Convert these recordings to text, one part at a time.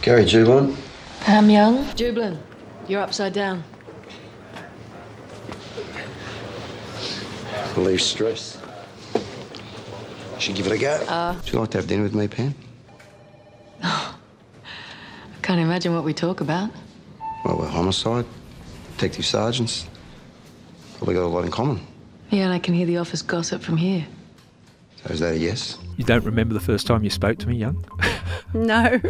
Gary Jubelin. Pam Young. Jubelin, you're upside down. Relieve stress. Should give it a go. Would you like to have dinner with me, Pam? I can't imagine what we talk about. Well, we're homicide, detective sergeants. Probably got a lot in common. Yeah, and I can hear the office gossip from here. So is that a yes? You don't remember the first time you spoke to me, Young? No.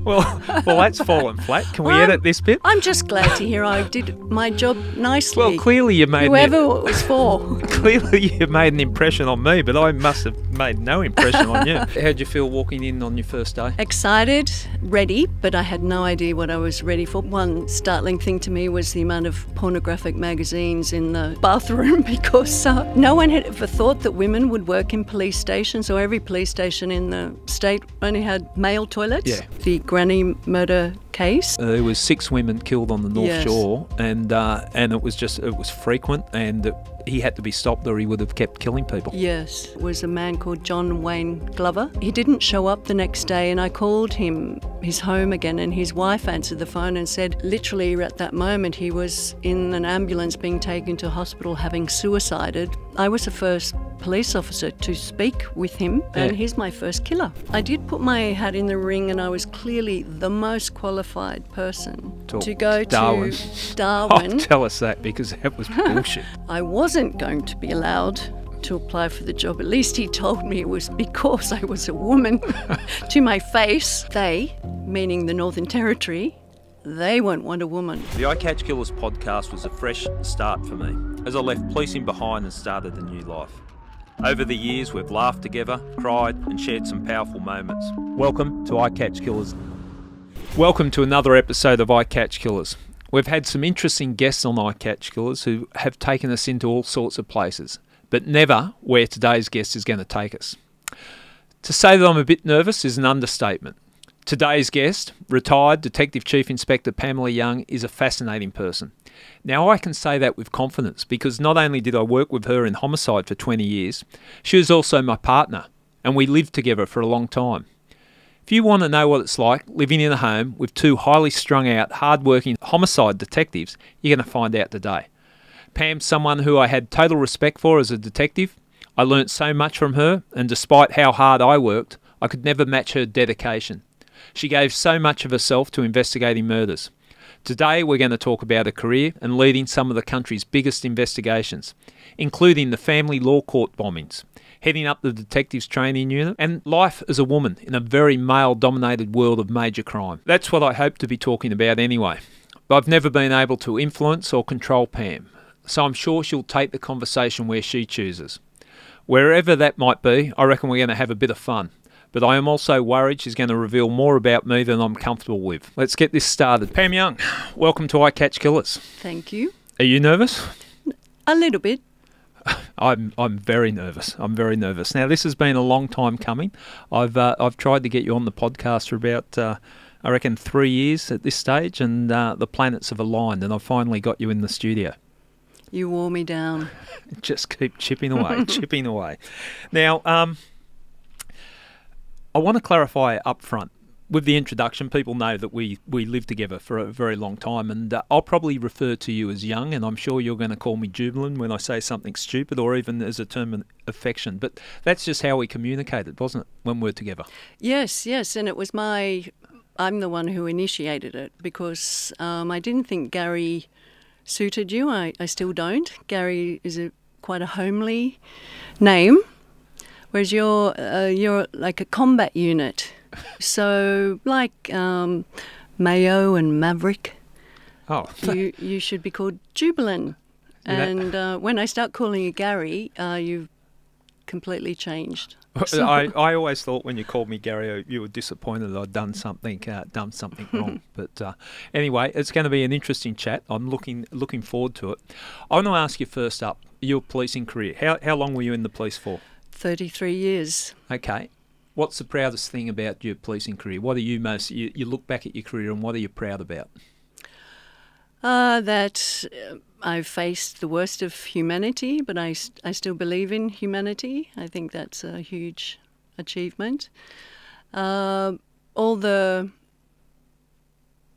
Well, that's fallen flat. Can we edit this bit? I'm just glad to hear I did my job nicely. Well, clearly you made whoever it was for. Clearly you made an impression on me, but I must have made no impression on you. How'd you feel walking in on your first day? Excited, ready, but I had no idea what I was ready for. One startling thing to me was the amount of pornographic magazines in the bathroom because no one had ever thought that women would work in police stations, or every police station in the state only had male toilets. Yeah. The Granny murder case. There was 6 women killed on the North Yes. Shore, and it was frequent, and he had to be stopped or he would have kept killing people. Yes, it was a man called John Wayne Glover. He didn't show up the next day, and I called his home again, and his wife answered the phone and said literally at that moment he was in an ambulance being taken to hospital having suicided. I was the first police officer to speak with him, and he's my first killer. I did put my hat in the ring, and I was clearly the most qualified person to go Darwin. to Darwin. Oh, tell us that, because that was bullshit. I wasn't going to be allowed to apply for the job. At least he told me it was because I was a woman. To my face, they, meaning the Northern Territory, they won't want a woman. The I Catch Killers podcast was a fresh start for me, as I left policing behind and started a new life. Over the years, we've laughed together, cried, and shared some powerful moments. Welcome to I Catch Killers. Welcome to another episode of I Catch Killers. We've had some interesting guests on I Catch Killers who have taken us into all sorts of places, but never where today's guest is going to take us. To say that I'm a bit nervous is an understatement. Today's guest, retired Detective Chief Inspector Pamela Young, is a fascinating person. Now I can say that with confidence because not only did I work with her in Homicide for 20 years, she was also my partner, and we lived together for a long time. If you want to know what it's like living in a home with 2 highly strung out, hard-working homicide detectives, you're going to find out today. Pam's someone who I had total respect for as a detective. I learnt so much from her, and despite how hard I worked, I could never match her dedication. She gave so much of herself to investigating murders. Today we're going to talk about her career and leading some of the country's biggest investigations, including the family law court bombings, heading up the detectives training unit, and life as a woman in a very male-dominated world of major crime. That's what I hope to be talking about anyway. But I've never been able to influence or control Pam, so I'm sure she'll take the conversation where she chooses. Wherever that might be, I reckon we're going to have a bit of fun. But I am also worried she's going to reveal more about me than I'm comfortable with. Let's get this started. Pam Young, welcome to I Catch Killers. Thank you. Are you nervous? A little bit. I'm very nervous. I'm very nervous. Now, this has been a long time coming. I've tried to get you on the podcast for about, I reckon, 3 years at this stage, and the planets have aligned, and I've finally got you in the studio. You wore me down. Just keep chipping away, chipping away. Now, I want to clarify up front. With the introduction, people know that we lived together for a very long time, and I'll probably refer to you as Young, and I'm sure you're going to call me Jubelin when I say something stupid, or even as a term of affection. But that's just how we communicated, wasn't it, when we were together? Yes, and it was I'm the one who initiated it because I didn't think Gary suited you. I still don't. Gary is quite a homely name. Whereas you're like a combat unit, so like Mayo and Maverick. Oh, you should be called Jubelin. And when I start calling you Gary, you've completely changed. So. I always thought when you called me Gary, you were disappointed that I'd done something wrong. But anyway, it's going to be an interesting chat. I'm looking forward to it. I want to ask you first up, your policing career. How long were you in the police for? 33 years. Okay. What's the proudest thing about your policing career? What are you you look back at your career and what are you proud about? That I've faced the worst of humanity, but I still believe in humanity. I think that's a huge achievement. all the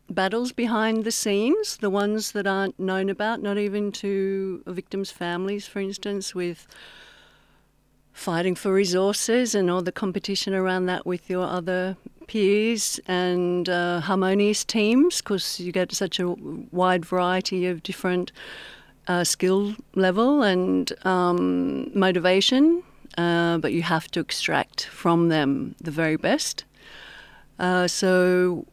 battles behind the scenes, the ones that aren't known about, not even to victims' families, for instance, with fighting for resources and all the competition around that with your other peers, and harmonious teams, because you get such a wide variety of different skill level and motivation, but you have to extract from them the very best. So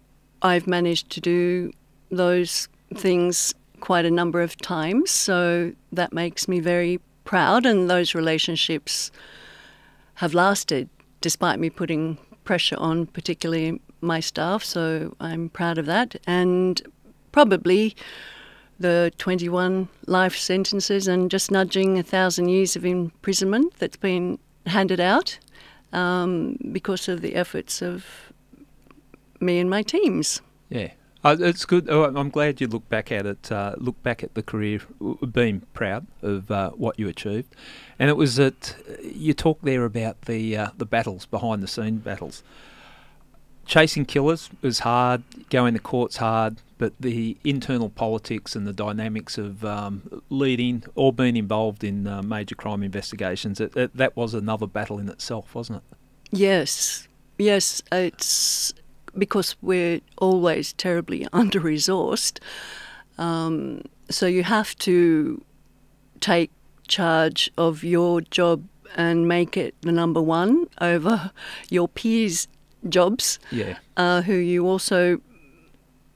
I've managed to do those things quite a number of times, so that makes me very proud, and those relationships have lasted despite me putting pressure on, particularly my staff, so I'm proud of that. And probably the 21 life sentences and just nudging 1,000 years of imprisonment that's been handed out because of the efforts of me and my teams. Yeah, it's good. I'm glad you look back at it. Look back at the career, being proud of what you achieved, and it was that you talked there about the battles, behind the scene battles. Chasing killers is hard. Going to court's hard, but the internal politics and the dynamics of leading or being involved in major crime investigations, that was another battle in itself, wasn't it? Yes, it's because we're always terribly under-resourced. So you have to take charge of your job and make it the number one over your peers' jobs, who you also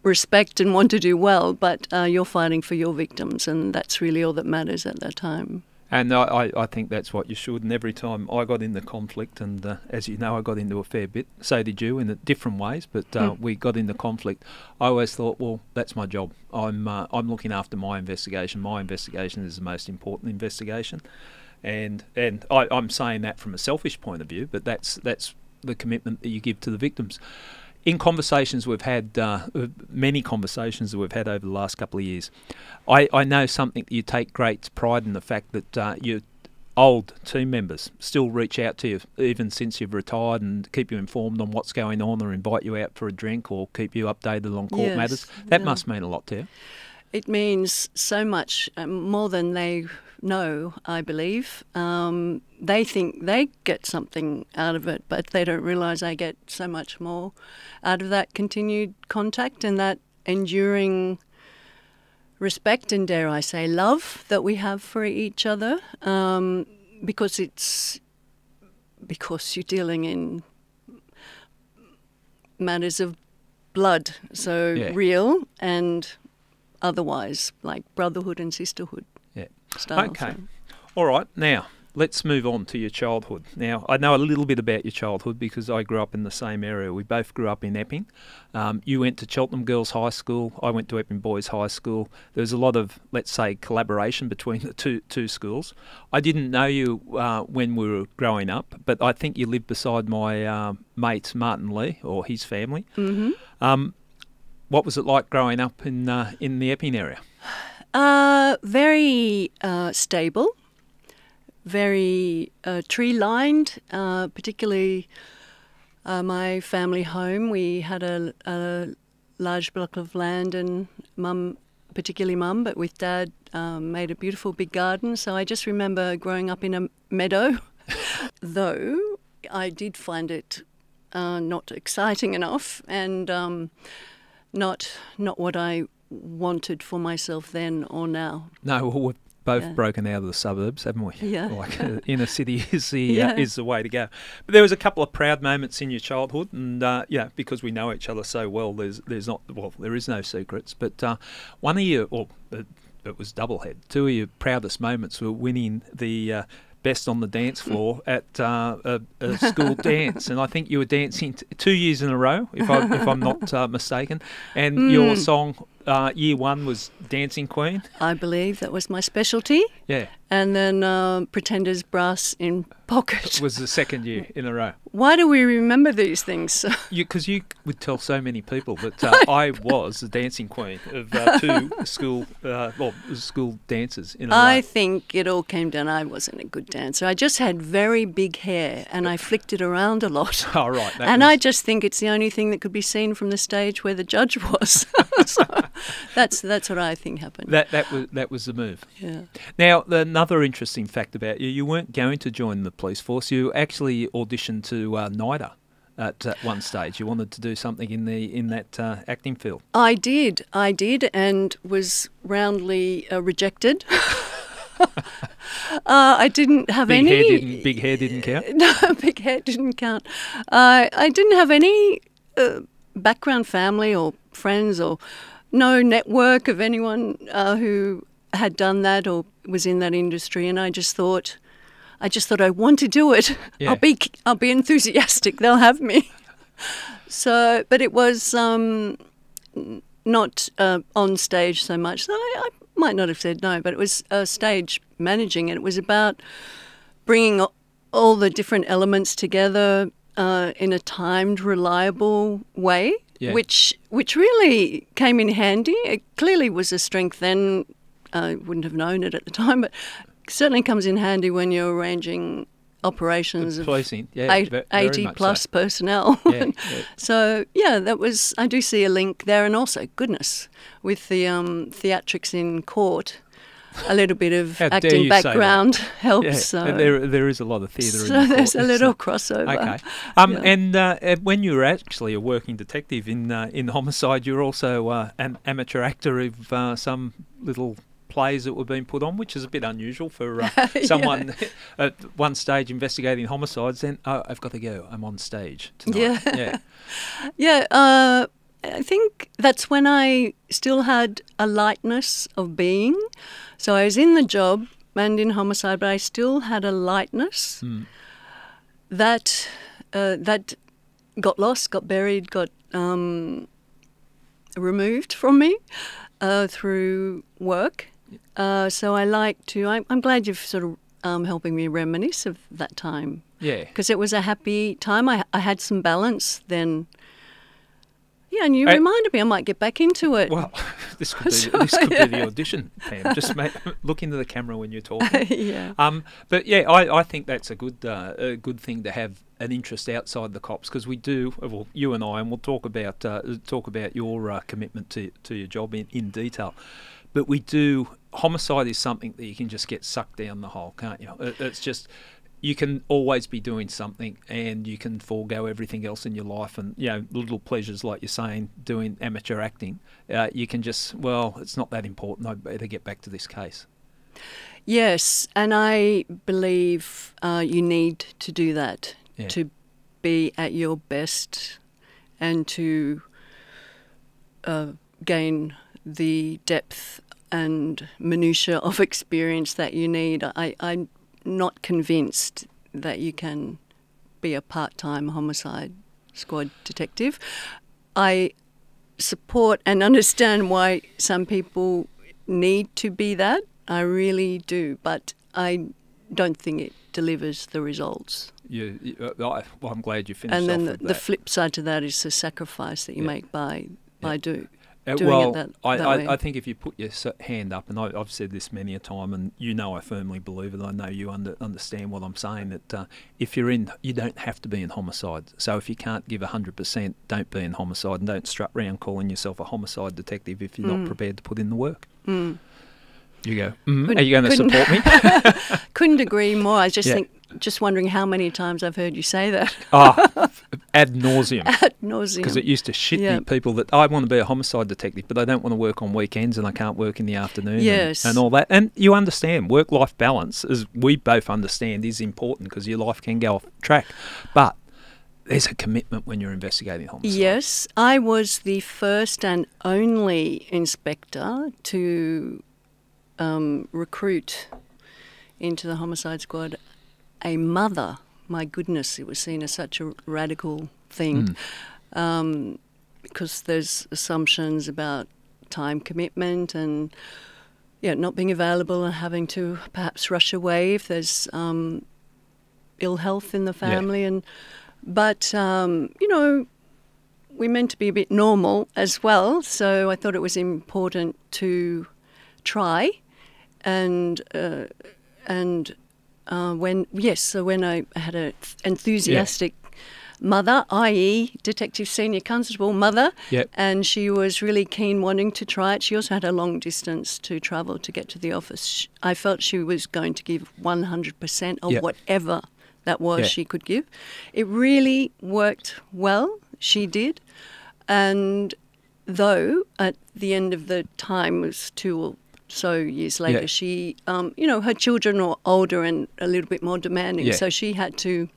respect and want to do well, but you're fighting for your victims, and that's really all that matters at that time. And I think that's what you should. And every time I got into conflict, and as you know, I got into a fair bit, so did you, in different ways, but we got into conflict. I always thought, well, that's my job. I'm looking after my investigation. My investigation is the most important investigation. And I'm saying that from a selfish point of view, but that's the commitment that you give to the victims. In conversations we've had, many conversations that we've had over the last couple of years, I know something that you take great pride in, the fact that your old team members still reach out to you even since you've retired and keep you informed on what's going on, or invite you out for a drink, or keep you updated on court matters. That must mean a lot to you. It means so much, more than they know, I believe. They think they get something out of it, but they don't realise I get so much more out of that continued contact and that enduring respect and, dare I say, love that we have for each other, because you're dealing in matters of blood, so real and otherwise, like brotherhood and sisterhood. Style, okay. All right. Now, let's move on to your childhood. Now, I know a little bit about your childhood because I grew up in the same area. We both grew up in Epping. You went to Cheltenham Girls High School. I went to Epping Boys High School. There was a lot of, let's say, collaboration between the two schools. I didn't know you when we were growing up, but I think you lived beside my mate, Martin Lee, or his family. Mm-hmm. What was it like growing up in the Epping area? Very stable, very tree-lined, particularly my family home. We had a large block of land, and Mum, particularly Mum, but with Dad, made a beautiful big garden. So I just remember growing up in a meadow, though I did find it not exciting enough, and not what I wanted for myself then or now. No, well, we've both broken out of the suburbs, haven't we? Yeah. Like inner city is the way to go. But there was a couple of proud moments in your childhood, and because we know each other so well, there is no secrets. But one of your, it was doublehead. Two of your proudest moments were winning the best on the dance floor at a school dance, and I think you were dancing 2 years in a row, if I'm not mistaken. And your song year one was Dancing Queen. I believe that was my specialty. Yeah. And then Pretenders Brass in Pocket. It was the second year in a row. Why do we remember these things? Because you would tell so many people that I was the dancing queen of two school dancers in a row. I think it all came down. I wasn't a good dancer. I just had very big hair and I flicked it around a lot. Oh, right. I just think it's the only thing that could be seen from the stage where the judge was. So that's what I think happened. That was the move. Yeah. Now, another interesting fact about you, you weren't going to join the police force. You actually auditioned to NIDA at one stage. You wanted to do something in that acting field. I did, and was roundly rejected. I didn't have Big any... hair didn't count? No, big hair didn't count. I didn't have any background, family or friends, or no network of anyone who had done that or was in that industry, and I just thought I want to do it. Yeah. I'll be enthusiastic. They'll have me. So, but it was not on stage so much. So I might not have said no, but it was stage managing, and it was about bringing all the different elements together in a timed, reliable way, Yeah. which really came in handy. It clearly was a strength then. I wouldn't have known it at the time, but certainly comes in handy when you're arranging operations of policing, yeah, 80 plus personnel. Yeah, yeah. So, yeah, that was, I do see a link there. And also, goodness, with the theatrics in court, a little bit of How dare acting you say background that? helps. Yeah, So there is a lot of theatre in so the there's court, a little so. crossover. Okay. Yeah. And when you were actually a working detective in Homicide, you were also an amateur actor of some little plays that were being put on, which is a bit unusual for someone at one stage investigating homicides. Then, I've got to go. I'm on stage tonight. Yeah. Yeah. I think that's when I still had a lightness of being. So I was in the job and in Homicide, but I still had a lightness that got lost, got buried, got removed from me through work. So I like to. I'm glad you've sort of helping me reminisce of that time. Yeah. Because it was a happy time. I had some balance then. Yeah, and you reminded me I might get back into it. Well, this could be the audition, Pam. Just look into the camera when you're talking. Yeah. But yeah, I think that's a good thing to have an interest outside the cops, because we do. Well, you and I, and we'll talk about your commitment to your job in detail. But we do. Homicide is something that you can just get sucked down the hole, can't you? It's just. You can always be doing something, and you can forego everything else in your life, and little pleasures like you're saying, doing amateur acting. You can just, well, it's not that important. I better get back to this case. Yes, and I believe you need to do that to be at your best and to gain the depth and minutiae of experience that you need. I'm not convinced that you can be a part-time homicide squad detective. I support and understand why some people need to be that. I really do, but I don't think it delivers the results. Well, I'm glad you finished and then off with the that. flip side to that is the sacrifice that you make by doing well, it that way. I think if you put your hand up, and I've said this many a time, and I firmly believe it, I know you understand what I'm saying, that if you're in, you don't have to be in homicide. So if you can't give 100%, don't be in homicide, and don't strut around calling yourself a homicide detective if you're not prepared to put in the work. You go, are you going to support me? Couldn't agree more. I just think, just wondering how many times I've heard you say that. Ad nauseum. Ad nauseum. Because it used to shit me, people that I want to be a homicide detective, but I don't want to work on weekends and I can't work in the afternoon and all that. And you understand, work-life balance, as we both understand, is important because your life can go off track. But there's a commitment when you're investigating homicide. Yes, I was the first and only inspector to recruit into the homicide squad a mother. My goodness, it was seen as such a radical thing because there's assumptions about time commitment and not being available and having to perhaps rush away if there's ill health in the family. But we're meant to be a bit normal as well, so I thought it was important to try. And when I had an enthusiastic mother, i.e. Detective Senior Constable mother, and she was really keen wanting to try it. She also had a long distance to travel to get to the office. I felt she was going to give 100% of whatever that was she could give. It really worked well. She did. And though at the end of the time, was 2 or so years later, she, her children were older and a little bit more demanding, so she had to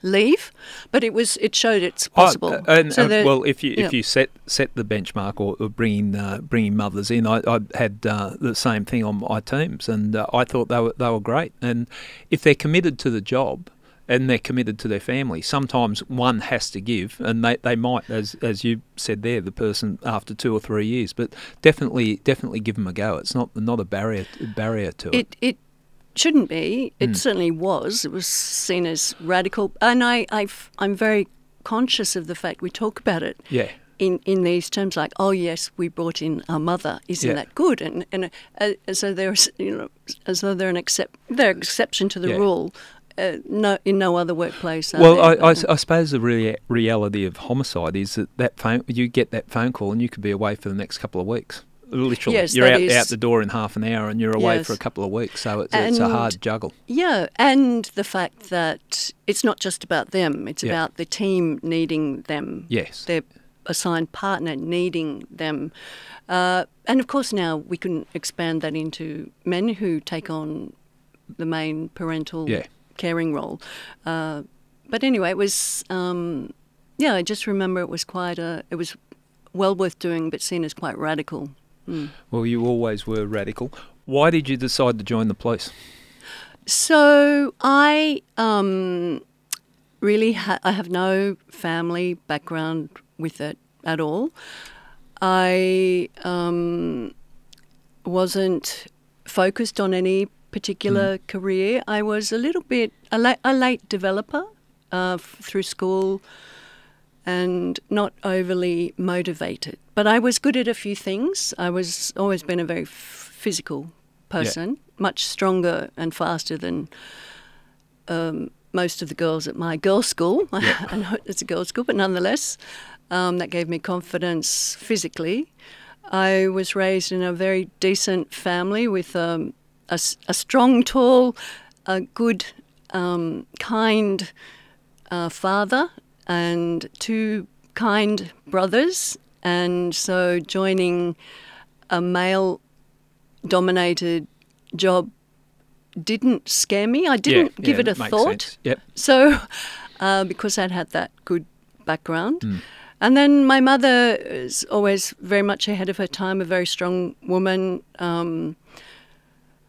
leave, but it showed it's possible. If you set the benchmark or bringing mothers in, I had the same thing on my teams, and I thought they were great. And if they're committed to the job and they're committed to their family, sometimes one has to give, and they might, as you said there, the person after 2 or 3 years, but definitely give them a go. It's not a barrier to it. It shouldn't be. It certainly was. It was seen as radical, and I'm very conscious of the fact we talk about it. In these terms, like, oh yes, we brought in our mother. Isn't that good? And as though there's as though they're they're exception to the rule. No, in no other workplace. I suppose the reality of homicide is that you get that phone call and you could be away for the next couple of weeks. Literally, you're out the door in half an hour and you're away for a couple of weeks. So it's a hard juggle. Yeah, and the fact that it's not just about them; it's about the team needing them. Yes, their assigned partner needing them, and of course now we can expand that into men who take on the main parental caring role. But anyway, it was I just remember it was it was well worth doing, but seen as quite radical. Well, you always were radical. Why did you decide to join the police? So I really I have no family background with it at all. I wasn't focused on any particular career. I was a little bit a late developer through school, and not overly motivated. But I was good at a few things. I was always been a very physical person, much stronger and faster than most of the girls at my girls' school. I know it's a girls' school, but nonetheless, that gave me confidence physically. I was raised in a very decent family with a strong, tall, good, kind father and 2 kind brothers, and so joining a male-dominated job didn't scare me. I didn't give it a thought. So because I'd had that good background. And then my mother is always very much ahead of her time, a very strong woman.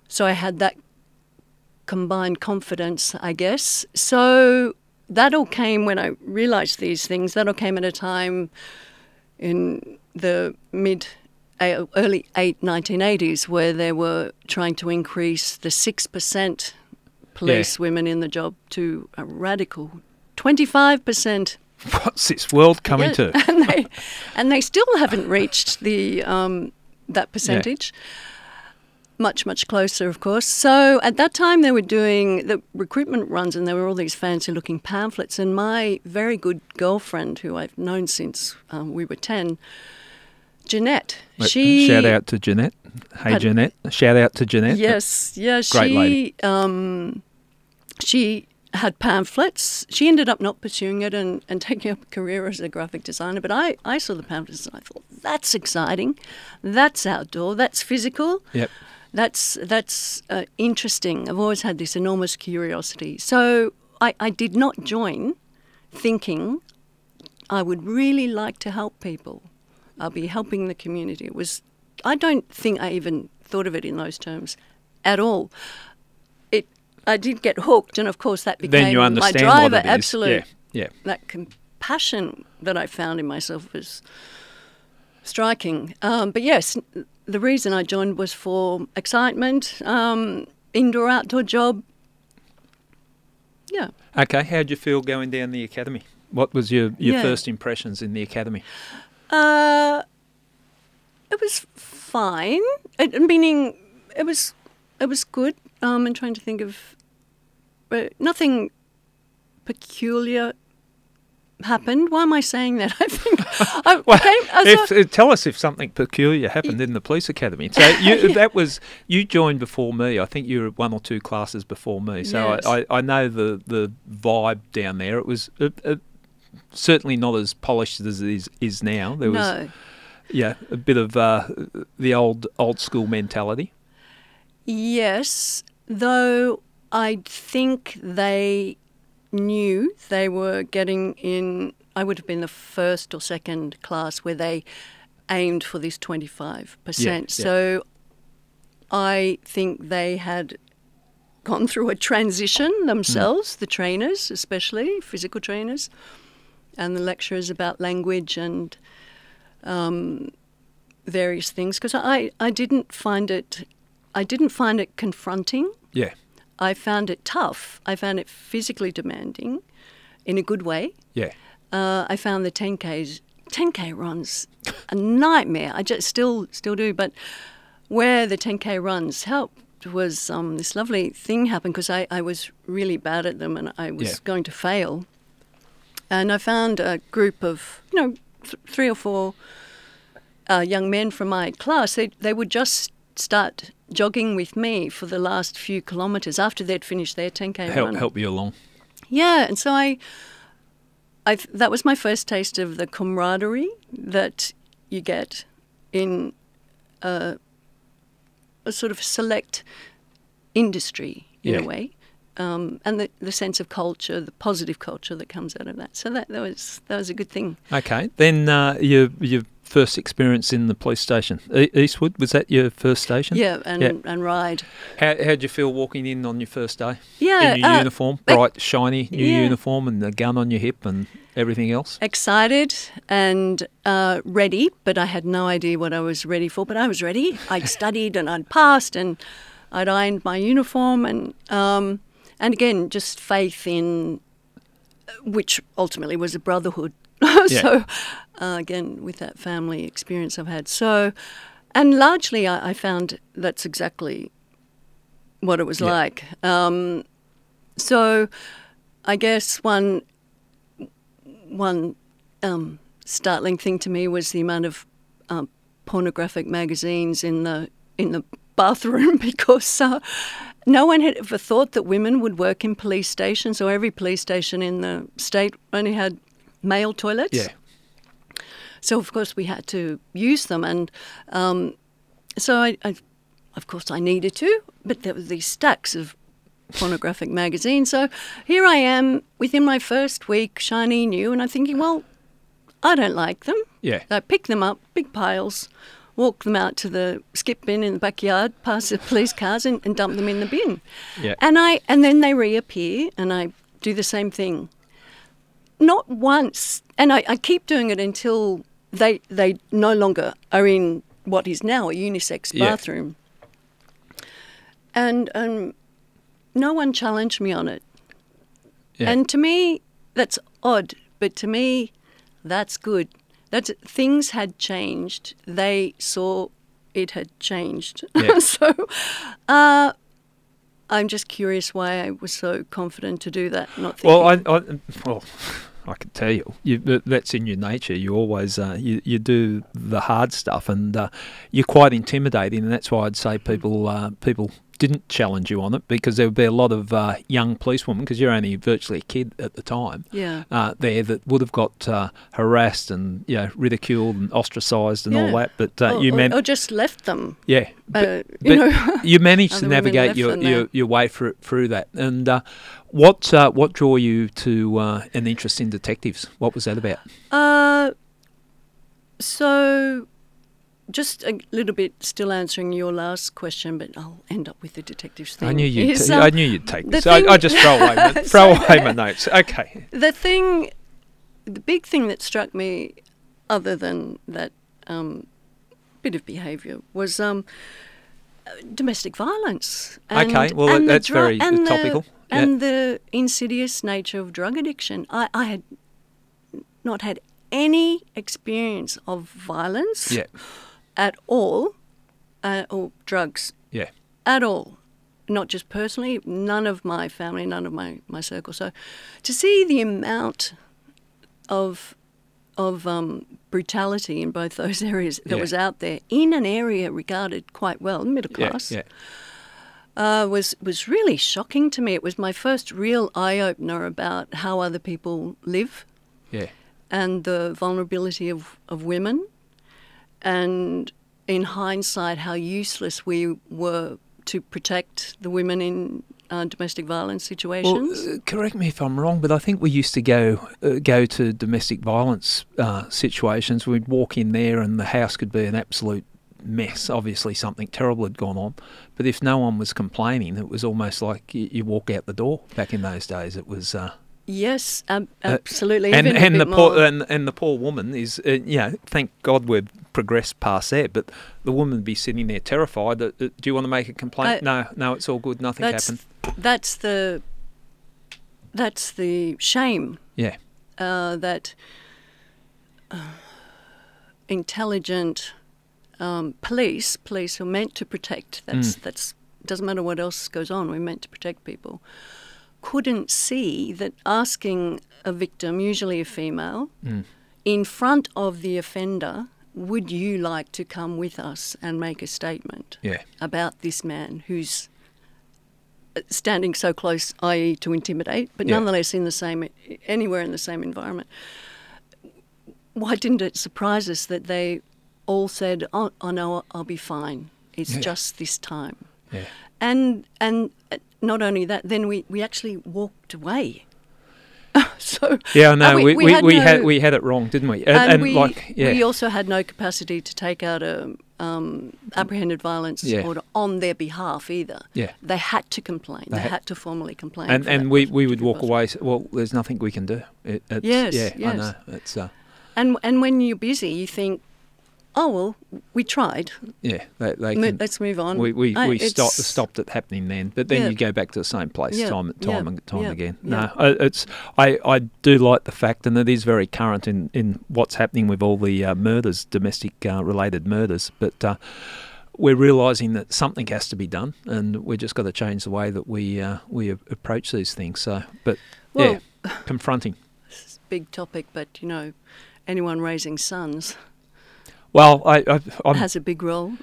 So I had that combined confidence, I guess. So that all came when I realised these things. That all came at a time in the early 1980s where they were trying to increase the 6% police women in the job to a radical 25%. What's this world coming to? And they still haven't reached the that percentage. Much closer, of course. So at that time they were doing the recruitment runs and there were all these fancy-looking pamphlets, and my very good girlfriend, who I've known since we were 10, Jeanette. Shout out to Jeanette. Hey, Jeanette. Shout out to Jeanette. Yes. Great lady. She had pamphlets. She ended up not pursuing it and taking up a career as a graphic designer, but I saw the pamphlets and I thought, that's exciting. That's outdoor. That's physical. Yep. That's interesting. I've always had this enormous curiosity. So I did not join thinking I would really like to help people. I'll be helping the community. I don't think I even thought of it in those terms at all. I did get hooked, and of course that became my driver. What it is. Absolutely. Yeah. That compassion that I found in myself was striking. But yes, the reason I joined was for excitement, indoor-outdoor job. Yeah. Okay, how'd you feel going down the academy? What was your first impressions in the academy? It was fine. Meaning, it was good. I'm trying to think of nothing peculiar happened. Why am I saying that? I think tell us if something peculiar happened in the police academy. So you joined before me. I think you were 1 or 2 classes before me. So yes. I know the vibe down there. It was certainly not as polished as it is now. There was a bit of the old school mentality. Yes, though I think they knew they were getting in. I would have been the first or second class where they aimed for this 25%. So I think they had gone through a transition themselves, the trainers, especially physical trainers, and the lecturers about language and various things. Because I didn't find it confronting. Yeah. I found it tough. I found it physically demanding in a good way. Yeah. I found the 10K runs a nightmare. I just still do. But where the 10K runs helped was this lovely thing happened because I was really bad at them and I was going to fail. And I found a group of, 3 or 4 young men from my class. They would just start jogging with me for the last few kilometres after they'd finished their 10K run. Help you along. Yeah, and so I that was my first taste of the camaraderie that you get in a sort of select industry in a way, and the sense of culture, the positive culture that comes out of that. So that was a good thing. Okay, then your first experience in the police station, Eastwood, was that your first station? Yeah, and Ryde. How'd you feel walking in on your first day? Yeah, in your uniform, bright, shiny new uniform, and the gun on your hip and everything else? Excited and ready, but I had no idea what I was ready for. But I was ready. I'd studied and I'd passed and I'd ironed my uniform and again just faith in which ultimately was a brotherhood. So, again, with that family experience I've had. So, and largely I found that's exactly what it was like. So, I guess one startling thing to me was the amount of pornographic magazines in the bathroom because no one had ever thought that women would work in police stations, or every police station in the state only had male toilets. Yeah. So, of course, we had to use them. And so, I of course, I needed to, but there were these stacks of pornographic magazines. So here I am within my first week, shiny new, and I'm thinking, well, I don't like them. Yeah. So I pick them up, big piles, walk them out to the skip bin in the backyard, past the police cars and dump them in the bin. Yeah. And then they reappear and I do the same thing. Not once, and I keep doing it until they no longer are in what is now a unisex bathroom. And no one challenged me on it. Yeah. And to me, that's odd, but to me, that's good. Things had changed. They saw it had changed. Yeah. So I'm just curious why I was so confident to do that. Not thinking. Well, I can tell you, that's in your nature. You always you do the hard stuff, and you're quite intimidating. And that's why I'd say people didn't challenge you on it, because there would be a lot of young policewomen, because you're only virtually a kid at the time. Yeah. There that would have got harassed and ridiculed and ostracised and all that. But or just left them. Yeah. But you managed to navigate your way through that. And what drew you to an interest in detectives? What was that about? So just a little bit still answering your last question, but I'll end up with the detectives thing. I knew you'd take this. I just throw away my notes. Okay. The big thing that struck me, other than that bit of behaviour was domestic violence. And, Okay, well, and that's very topical. And the insidious nature of drug addiction. I had not had any experience of violence at all, or drugs at all. Not just personally, none of my family, none of my circle. So to see the amount of brutality in both those areas that was out there in an area regarded quite well, middle class, was really shocking to me. It was my first real eye-opener about how other people live and the vulnerability of women, and in hindsight how useless we were to protect the women in domestic violence situations. Well, correct me if I'm wrong, but I think we used to go to domestic violence situations. We'd walk in there and the house could be an absolute mess. Obviously something terrible had gone on, but if no one was complaining, it was almost like you walk out the door. Back in those days, it was... Yes, absolutely. And Even the poor and the poor woman is, thank God we've progressed past that. But the woman would be sitting there terrified. Do you want to make a complaint? No, it's all good. Nothing happened. That's the shame. Yeah. That intelligent police are meant to protect. That's doesn't matter what else goes on. We're meant to protect people. Couldn't see that asking a victim, usually a female, in front of the offender, would you like to come with us and make a statement about this man who's standing so close, i.e. to intimidate, but nonetheless anywhere in the same environment. Why didn't it surprise us that they all said, oh no, I'll be fine. It's just this time. Yeah. And not only that, then we actually walked away. So we had it wrong, didn't we? And we also had no capacity to take out a apprehended violence order on their behalf either. Yeah. They had to complain. They had to formally complain. And we would walk away. Well, there's nothing we can do. Yes. I know. It's and when you're busy, you think, oh well, we tried. Yeah, let's move on. We stopped it happening then, but then you go back to the same place time again. No, I do like the fact, and it is very current in what's happening with all the murders, domestic related murders. But we're realising that something has to be done, and we just got to change the way that we approach these things. So, confronting. It's a big topic, but anyone raising sons. Well, I'm has a big role.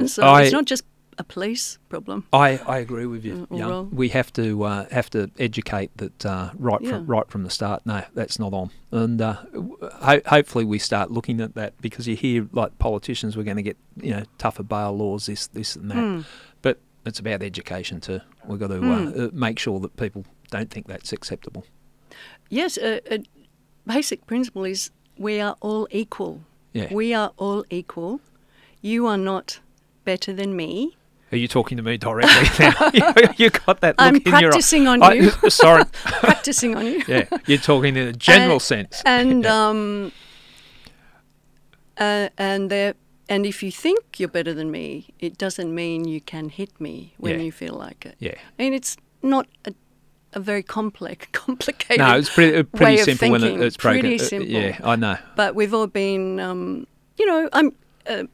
So it's not just a police problem. I agree with you, Young. We have to educate that right from the start. No, that's not on. And hopefully we start looking at that, because you hear like politicians, we're going to get tougher bail laws, this and that. But it's about education too. We've got to make sure that people don't think that's acceptable. Yes, a basic principle is we are all equal. Yeah. We are all equal. You are not better than me. Are you talking to me directly now? You got that look I'm in your eye. I'm practicing on you. Sorry. Practicing on you. Yeah, you're talking in a general sense. And and if you think you're better than me, it doesn't mean you can hit me when you feel like it. Yeah. I mean, it's not a very complicated. No, it's pretty way simple of thinking. when it's broken. Pretty simple. Yeah, I know. But we've all been, if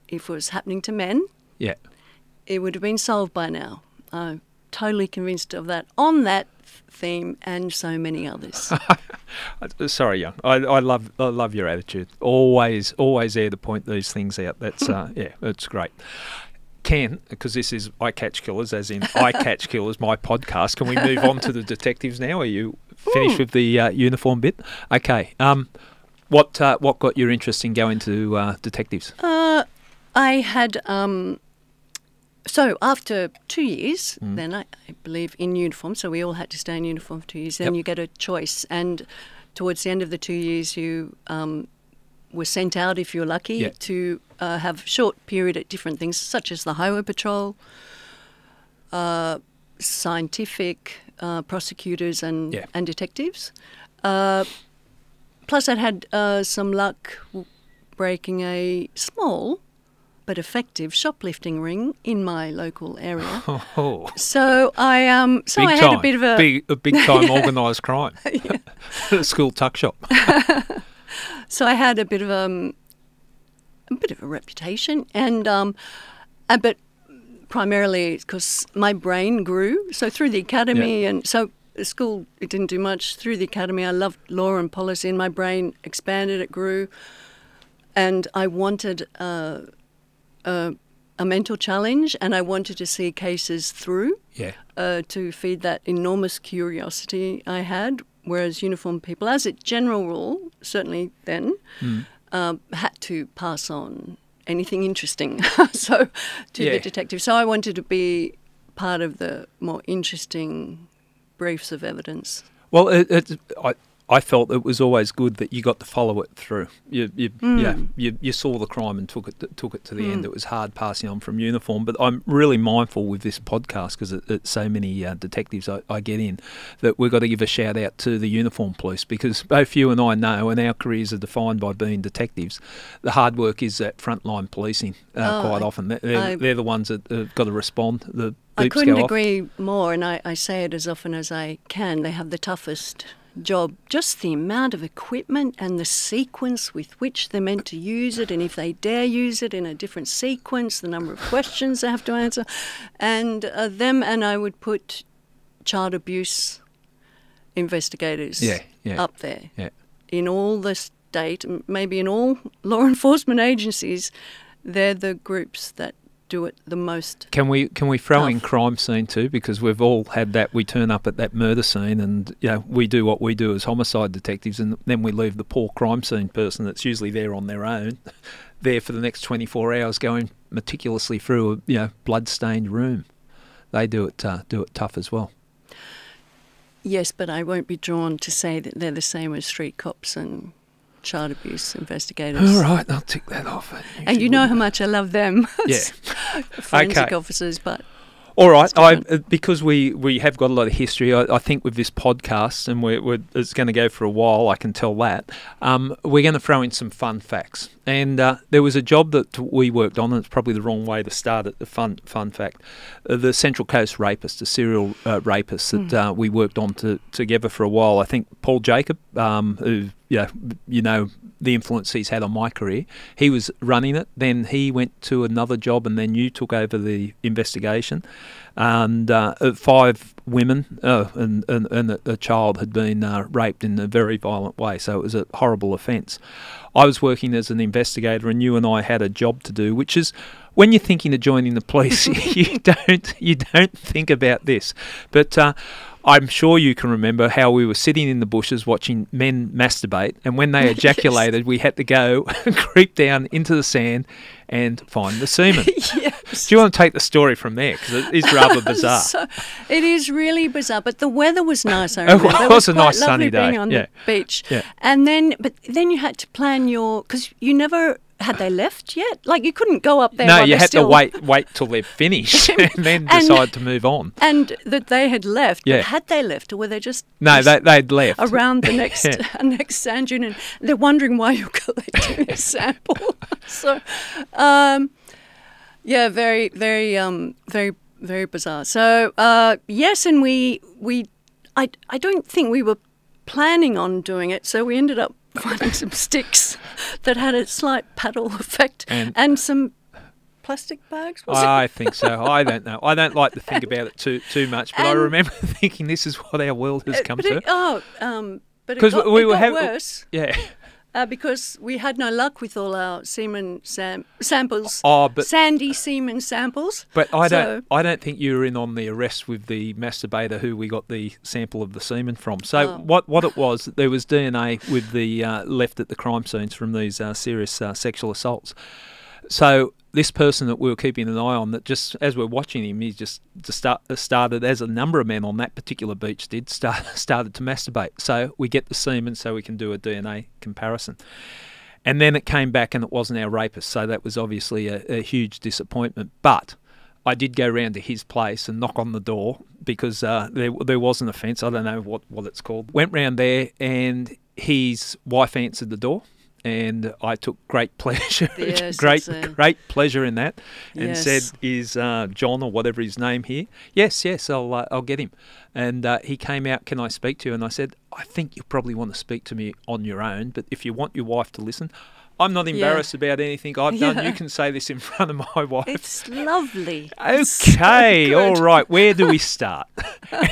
it was happening to men, it would have been solved by now. I'm totally convinced of that, on that theme and so many others. Sorry, Young. I love your attitude. Always there to point these things out. That's it's great. Because this is I Catch Killers, as in I Catch Killers, my podcast. Can we move on to the detectives now? Are you finished with the uniform bit? Okay. What got your interest in going to detectives? I had so after 2 years, then I believe in uniform. So we all had to stay in uniform for 2 years. Then you get a choice, and towards the end of the 2 years, you were sent out, if you're lucky, to have a short period at different things, such as the Highway Patrol, scientific prosecutors and detectives. Plus I'd had some luck breaking a small but effective shoplifting ring in my local area. Oh. So I had a bit of a big time organised crime. A school tuck shop. So I had a bit of a reputation, and but primarily because my brain grew. So through the academy, and so at school it didn't do much. Through the academy, I loved law and policy, and my brain expanded. It grew, and I wanted a mental challenge, and I wanted to see cases through. To feed that enormous curiosity I had. Whereas uniformed people, as a general rule, certainly then, had to pass on anything interesting to the detective. So I wanted to be part of the more interesting briefs of evidence. Well, I felt it was always good that you got to follow it through. You saw the crime and took it to the end. It was hard passing on from uniform, but I'm really mindful with this podcast because it's so many detectives I get in that we've got to give a shout out to the uniform police, because both you and I know, and our careers are defined by being detectives, the hard work is at frontline policing quite often. They're the ones that have got to respond. I couldn't agree more, and I say it as often as I can. They have the toughest job. Just the amount of equipment and the sequence with which they're meant to use it, and if they dare use it in a different sequence, the number of questions they have to answer, and I would put child abuse investigators up there. In all the state, maybe in all law enforcement agencies, they're the groups that do it the most. Can we throw in crime scene too? Because we've all had that. We turn up at that murder scene, and we do what we do as homicide detectives, and then we leave the poor crime scene person that's usually there on their own, there for the next 24 hours, going meticulously through a blood-stained room. They do it tough as well. Yes, but I won't be drawn to say that they're the same as street cops and child abuse investigators. All right, I'll tick that off. And you know how much I love them. Yeah. Forensic officers, but... All right, because we have got a lot of history, I think with this podcast, and it's going to go for a while, I can tell that, we're going to throw in some fun facts. And there was a job that we worked on, and it's probably the wrong way to start it, the fun fact. The Central Coast Rapist, a serial rapist that we worked on together for a while. I think Paul Jacob, who you know the influence he's had on my career, he was running it. Then he went to another job, and then you took over the investigation. And 5 women and a child had been raped in a very violent way, so it was a horrible offence. I was working as an investigator, and you and I had a job to do, which is, when you're thinking of joining the police, you don't think about this. But I'm sure you can remember how we were sitting in the bushes watching men masturbate, and when they ejaculated, we had to go and creep down into the sand and find the semen. Yes. Do you want to take the story from there? Because it is rather bizarre. It is really bizarre, but the weather was nice, I remember. It was a nice sunny day. Being on the beach. Yeah. And then you had to plan because you never... Had they left yet? Like, you couldn't go up there. No, you had to wait till they're finished and then decide to move on. And that they had left. But had they left, or were they just... No, they'd left. Around the next sand dune, and they're wondering why you're collecting a sample. So, very, very, very bizarre. So, yes, and I don't think we were planning on doing it, so we ended up finding some sticks that had a slight paddle effect and some plastic bags. I think so. I don't know. I don't like to think about it too much, but I remember thinking this is what our world has come to. But it got worse. Yeah. Because we had no luck with all our semen samples, sandy semen samples. But I don't think you were in on the arrest with the masturbator who we got the sample of the semen from. So what it was, there was DNA with the left at the crime scenes from these serious sexual assaults. So this person that we were keeping an eye on, that just as we're watching him, he just started, as a number of men on that particular beach did, started to masturbate. So we get the semen so we can do a DNA comparison. And then it came back and it wasn't our rapist, so that was obviously a huge disappointment. But I did go round to his place and knock on the door because there was an offence. I don't know what it's called. Went round there and his wife answered the door. and I took great pleasure, Yes, great pleasure in that, and Yes. said, "Is John or whatever his name here?" Yes, I'll get him. And he came out, "Can I speak to you?" And I said, "I think you probably want to speak to me on your own, but if you want your wife to listen, I'm not embarrassed about anything I've done. You can say this in front of my wife." It's lovely. Okay, So all good. right, where do we start?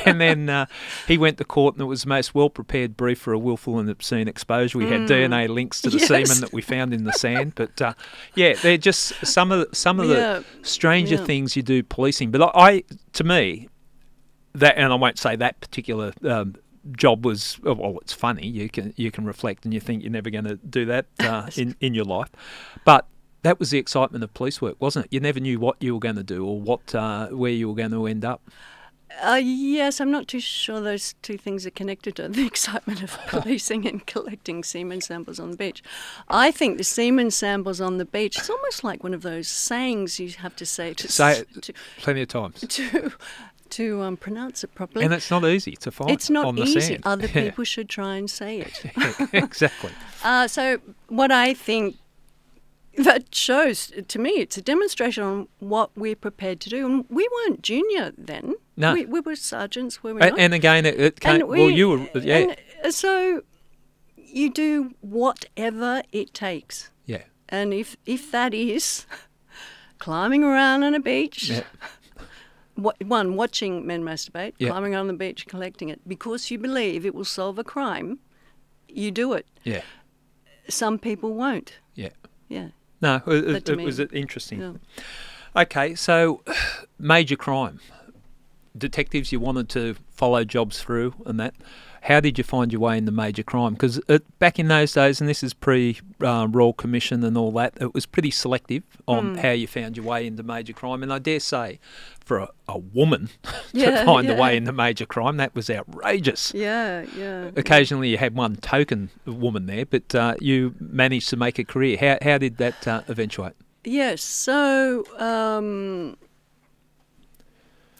And then he went to court, and it was the most well-prepared brief for a willful and obscene exposure. We had DNA links to the Yes. semen that we found in the sand. But, they're just some of the stranger things you do policing. But to me, that, and I won't say that particular job was, well, it's funny. You can reflect and you think you're never going to do that in your life. But that was the excitement of police work, wasn't it? You never knew what you were going to do or where you were going to end up. Yes, I'm not too sure those two things are connected to the excitement of policing and collecting semen samples on the beach. I think the semen samples on the beach, it's almost like one of those sayings you have to say Plenty of times. To pronounce it properly. And it's not easy to find. It's not on the easy. sand. Other people should try and say it. Exactly. So what I think that shows, to me, it's a demonstration on what we're prepared to do. And we weren't junior then. No. We were sergeants, were we not? And again, it came, you were, yeah. And so you do whatever it takes. Yeah. And if that is climbing around on a beach, watching men masturbate, climbing on the beach, collecting it, because you believe it will solve a crime, you do it. Yeah. Some people won't. Yeah. Yeah. No, it to me, was interesting. Yeah. Okay, so major crime. Detectives, you wanted to follow jobs through and that. How did you find your way into major crime? Because back in those days, and this is pre-Royal Commission and all that, it was pretty selective on how you found your way into major crime. And I dare say, for a woman to find the way into major crime, that was outrageous. Yeah. Occasionally you had one token woman there, but you managed to make a career. How did that eventuate? Yes, so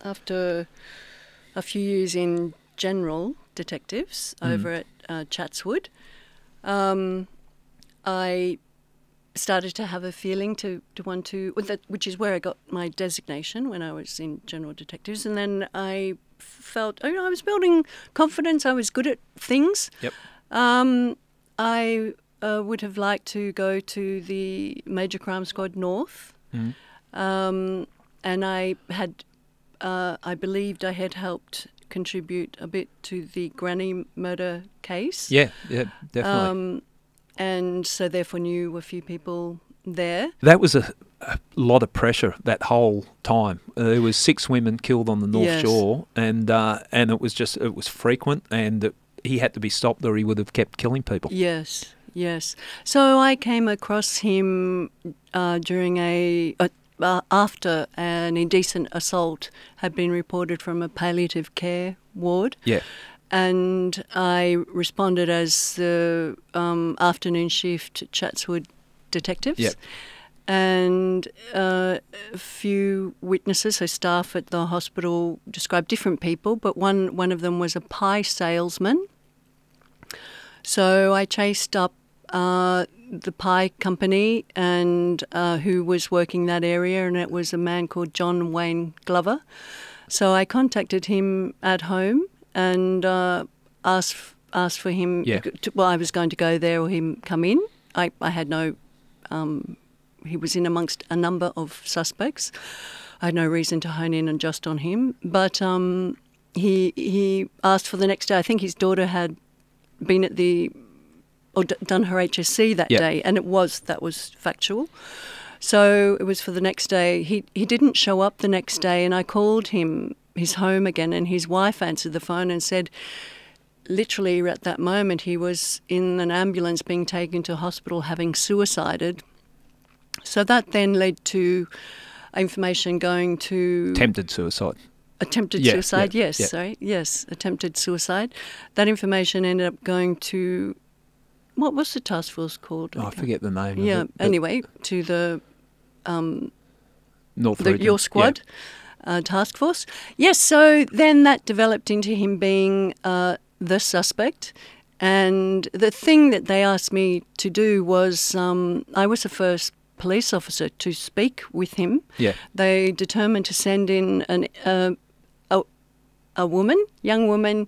after a few years in general detectives over at Chatswood, I started to have a feeling to want to, which is where I got my designation when I was in general detectives, and then I felt, I was building confidence, I was good at things. Yep. I would have liked to go to the Major Crime Squad North, and I believed I had helped contribute a bit to the Granny murder case. Yeah, definitely. And so therefore knew a few people there. That was a lot of pressure that whole time. There was 6 women killed on the North Shore, and it was frequent, and he had to be stopped or he would have kept killing people. Yes. So I came across him during after an indecent assault had been reported from a palliative care ward. Yeah. And I responded as the afternoon shift Chatswood detectives. Yep. And a few witnesses, so staff at the hospital, described different people, but one of them was a pie salesman. So I chased up the pie company and who was working that area, and it was a man called John Wayne Glover. So I contacted him at home and asked for him. I was going to go there or him come in. I had no. He was in amongst a number of suspects. I had no reason to hone in and just on him, but he asked for the next day. I think his daughter had been at done her HSC that day, and that was factual. So it was for the next day. He didn't show up the next day, and I called his home again, and his wife answered the phone and said, literally at that moment, he was in an ambulance being taken to hospital having suicided. So that then led to information going to... Attempted suicide. Attempted suicide, yes, attempted suicide. That information ended up going to... What was the task force called? I forget the name of it. Anyway, to the North Region. Your squad task force. Yes, so then that developed into him being the suspect, And the thing that they asked me to do was, I was the first police officer to speak with him. Yeah. They determined to send in a woman, young woman.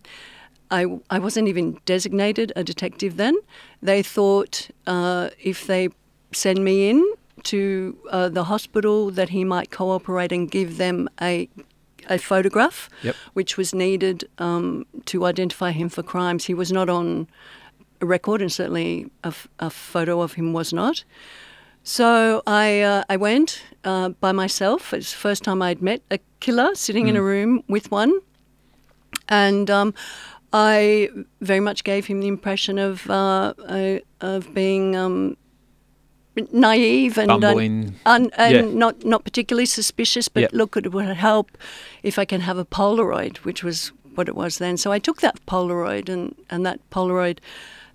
I wasn't even designated a detective then. They thought if they send me in to the hospital that he might cooperate and give them a photograph, which was needed to identify him for crimes. He was not on a record, and certainly a photo of him was not. So I went by myself. It's the first time I'd met a killer, sitting in a room with one. And I very much gave him the impression of being naive and not particularly suspicious, but look, it would help if I can have a Polaroid, which was what it was then. So I took that Polaroid, and that Polaroid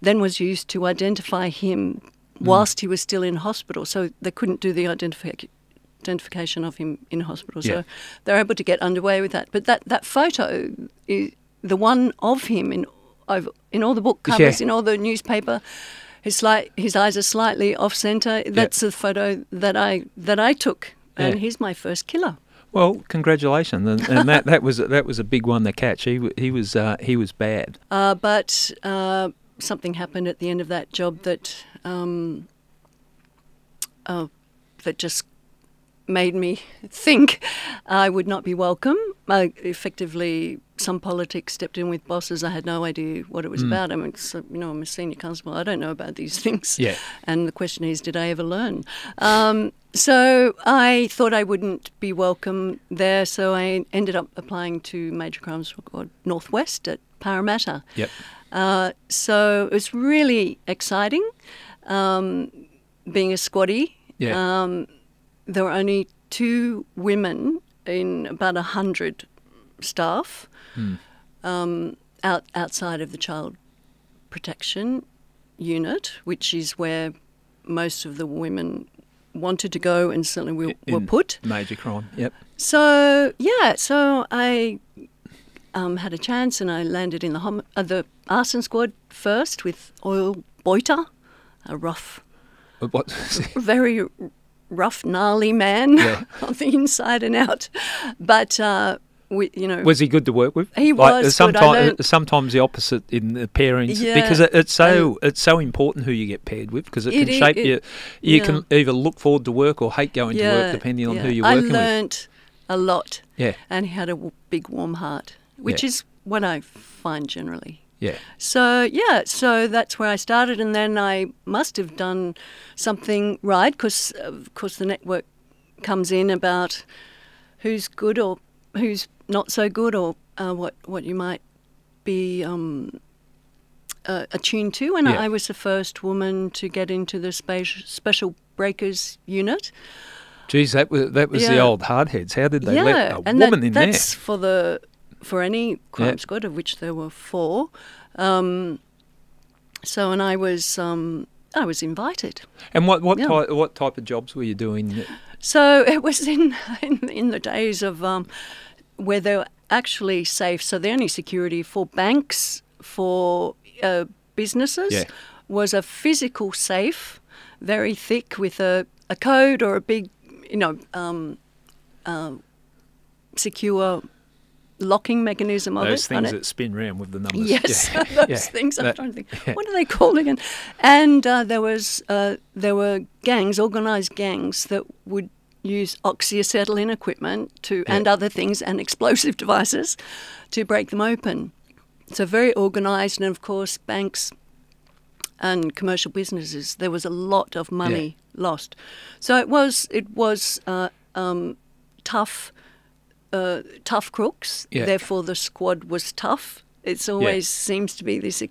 then was used to identify him whilst he was still in hospital. So they couldn't do the identification of him in hospital. So they're able to get underway with that. But that photo, is the one of him in all the book covers, in all the newspaper. His eyes are slightly off centre. That's the photo that I took, and he's my first killer. Well, congratulations, and that was a big one to catch. He was bad. But something happened at the end of that job that just made me think I would not be welcome. Effectively, some politics stepped in with bosses. I had no idea what it was about. I mean, I'm a senior constable. I don't know about these things. Yeah. And the question is, did I ever learn? So I thought I wouldn't be welcome there, so I ended up applying to Major Crimes Squad Northwest at Parramatta. Yep. So it was really exciting being a squaddie. Yeah. There were only 2 women in about 100 staff outside of the child protection unit, which is where most of the women wanted to go, and certainly were put. Major crime, yep. So I had a chance, and I landed in the arson squad first with Oil Boiter, a rough, very rough, gnarly man on the inside and out. But, was he good to work with? He was good. Sometimes the opposite in the pairings, because it's so important who you get paired with, because it can shape you. You can either look forward to work or hate going to work, depending on who you're working with. I learnt a lot. Yeah. And he had a big, warm heart, which is what I find generally. Yeah. So that's where I started, and then I must have done something right, because of course the network comes in about who's good or who's not so good, or what you might be attuned to. And I was the first woman to get into the special breakers unit. Geez, that was the old hardheads. How did they let a woman in there? That's for any crime squad, of which there were 4. And I was invited. And what type of jobs were you doing? So it was in the days of where they were actually safe. So the only security for banks, for businesses, was a physical safe, very thick, with a code or a big, secure locking mechanism of those things that spin round with the numbers. Yes, those things. I'm trying to think. What are they called again? And there were gangs, organised gangs, that would use oxyacetylene equipment and other things, and explosive devices to break them open. So very organised, and of course banks and commercial businesses, there was a lot of money lost. So it was tough. Tough crooks, therefore the squad was tough. It's always seems to be this,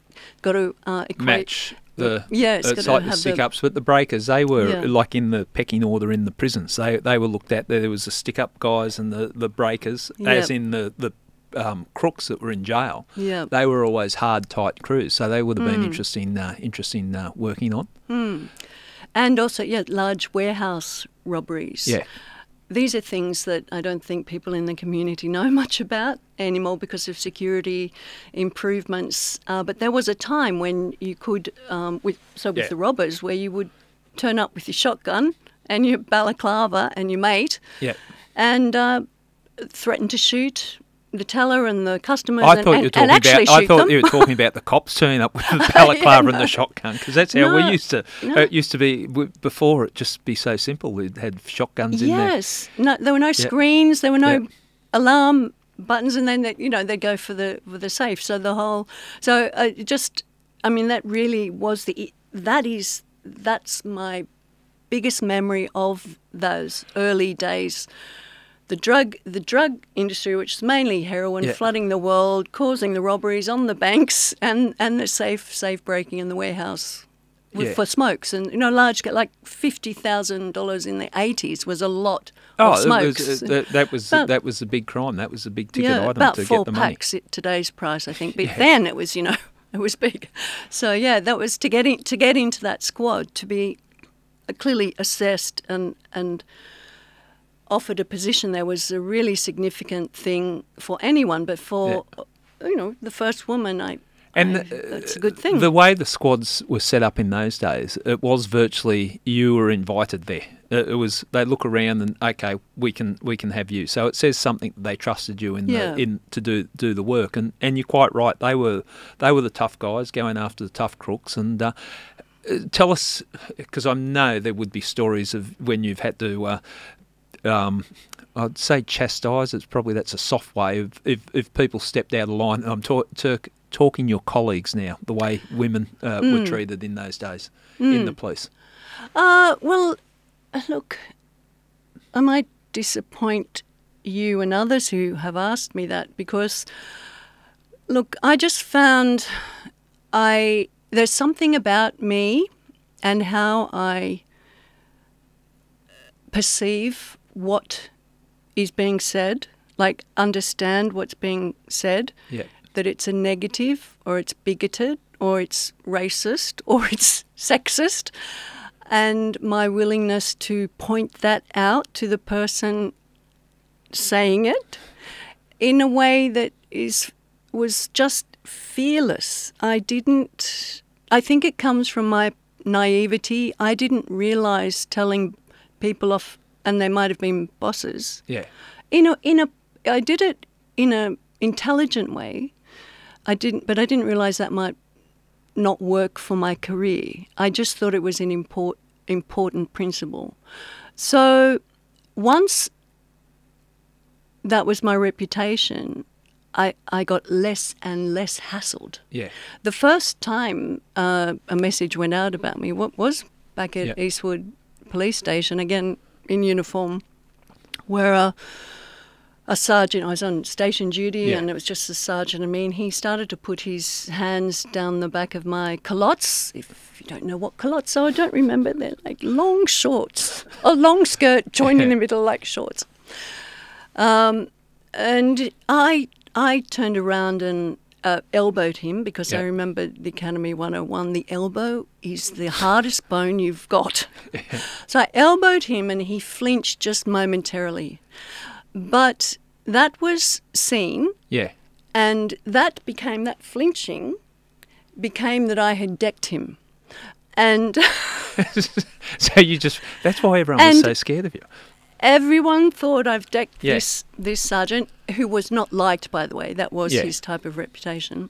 got to equate. Match it's like the stick-ups, but the breakers, they were like in the pecking order in the prisons. They were looked at. There was the stick-up guys and the breakers, as in the crooks that were in jail. Yeah. They were always hard, tight crews, so they would have been interesting working on. And also, large warehouse robberies. Yeah. these are things that I don't think people in the community know much about anymore because of security improvements. But there was a time when you could, with the robbers, where you would turn up with your shotgun and your balaclava and your mate, and threaten to shoot the teller and the customers I thought you were talking about the cops turning up with the balaclava and the shotgun, because that's how we used to. It used to be before. It just be so simple. We had shotguns in there. Yes, no, there were no screens. There were no alarm buttons, and then they'd go for the safe. So the whole that really was that's my biggest memory of those early days. The drug industry, which is mainly heroin, flooding the world, causing the robberies on the banks and the safe breaking in the warehouse for smokes, and large, like $50,000 in the 80s was a lot of smokes. That was a big crime. That was a big ticket item about to 4 get the money. packs at today's price, I think. But then it was it was big. So that was to get into that squad, to be clearly assessed and offered a position there was a really significant thing for anyone, but for the first woman, that's a good thing. The way the squads were set up in those days, it was virtually you were invited there. It was they look around and okay, we can have you. So it says something that they trusted you in to do the work. And you're quite right. They were the tough guys going after the tough crooks. And tell us, because I know there would be stories of when you've had to. I'd say chastise. That's a soft way of if people stepped out of line. I'm talking your colleagues now, the way women were treated in those days in the police. Well, look, I might disappoint you and others who have asked me that, because, look, I just found there's something about me and how I perceive what is being said, like understand what's being said, that it's a negative or it's bigoted or it's racist or it's sexist, and my willingness to point that out to the person saying it in a way that was just fearless. I think it comes from my naivety. I didn't realise telling people off, and they might have been bosses. I did it in a intelligent way. I didn't realise that might not work for my career. I just thought it was an important principle. So once that was my reputation, I got less and less hassled. The first time a message went out about me was back at Eastwood Police Station, again in uniform, where a sergeant, I was on station duty, and it was just a sergeant and me, and he started to put his hands down the back of my culottes. If you don't know what culottes are, I don't remember. They're like long shorts, a long skirt joined in the middle like shorts. And I turned around and elbowed him, because I remember the Academy 101, the elbow is the hardest bone you've got. So I elbowed him and he flinched just momentarily. But that was seen, and that flinching became that I had decked him. And so that's why everyone was so scared of you. Everyone thought I've decked this sergeant, who was not liked, by the way. That was his type of reputation.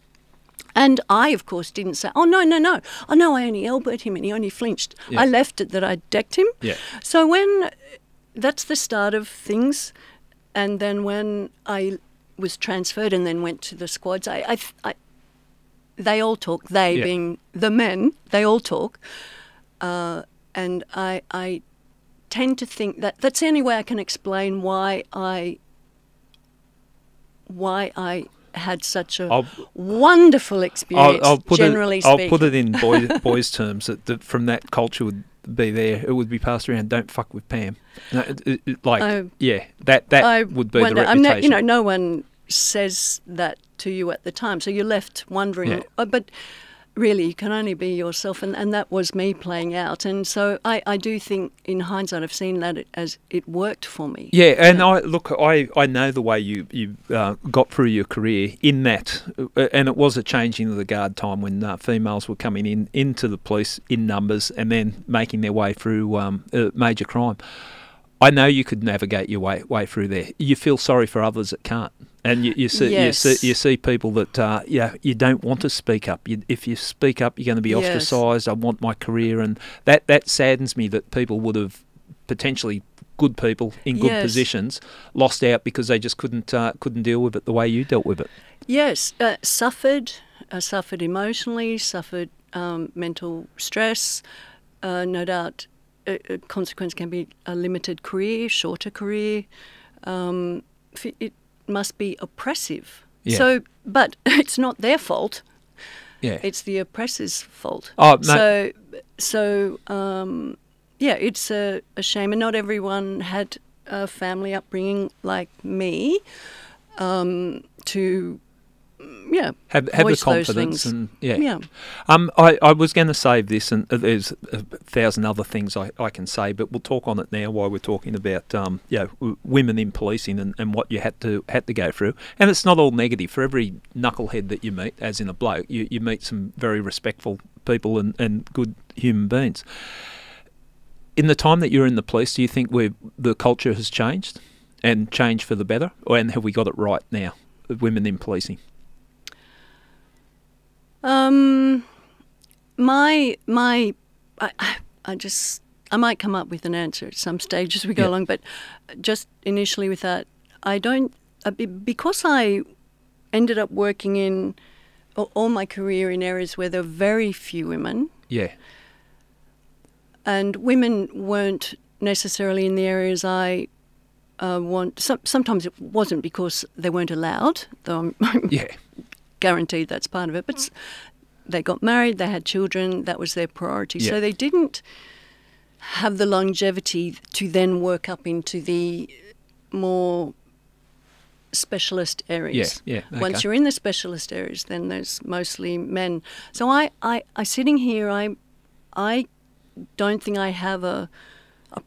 And I, of course, didn't say, oh, no. Oh, no, I only elbowed him and he only flinched. I left it that I decked him. So that's the start of things. And then when I was transferred and then went to the squads, they all talk, being the men, they all talk. And I tend to think that's the only way I can explain why I had such a wonderful experience, generally speaking. I'll put it in boys' terms, that from that culture would be there. It would be passed around, don't fuck with Pam. No, that would be the reputation. No one says that to you at the time, so you're left wondering. But really, you can only be yourself, and that was me playing out. And so I do think, in hindsight, I've seen that as it worked for me. Yeah, and I know the way you got through your career in that, and it was a changing of the guard time when females were coming into the police in numbers and then making their way through major crime. I know you could navigate your way through there. You feel sorry for others that can't. And you see people that you don't want to speak up. If you speak up, you're going to be ostracised. I want my career, and that saddens me that people would have potentially, good people in good positions, lost out because they just couldn't deal with it the way you dealt with it. Yes, suffered emotionally, suffered mental stress. No doubt, a consequence can be a limited career, shorter career. It must be oppressive. Yeah. So, but it's not their fault. Yeah. It's the oppressor's fault. Oh, no. So, it's a shame. And not everyone had a family upbringing like me to have the confidence and I was going to save this, and there's 1,000 other things I can say, but we'll talk on it now while we're talking about women in policing and what you had to go through. And it's not all negative. For every knucklehead that you meet, as in a bloke, you meet some very respectful people and good human beings. In the time that you're in the police, do you think the culture has changed and changed for the better, and have we got it right now, women in policing? I might come up with an answer at some stage as we go along, but just initially with that, I don't, because I ended up working in all my career in areas where there were very few women. Yeah. And women weren't necessarily in the areas I want. Sometimes it wasn't because they weren't allowed, though I'm guaranteed that's part of it, but they got married, they had children, that was their priority. Yeah. So they didn't have the longevity to then work up into the more specialist areas. Yeah, okay. Once you're in the specialist areas, then there's mostly men. So I sitting here, I don't think I have a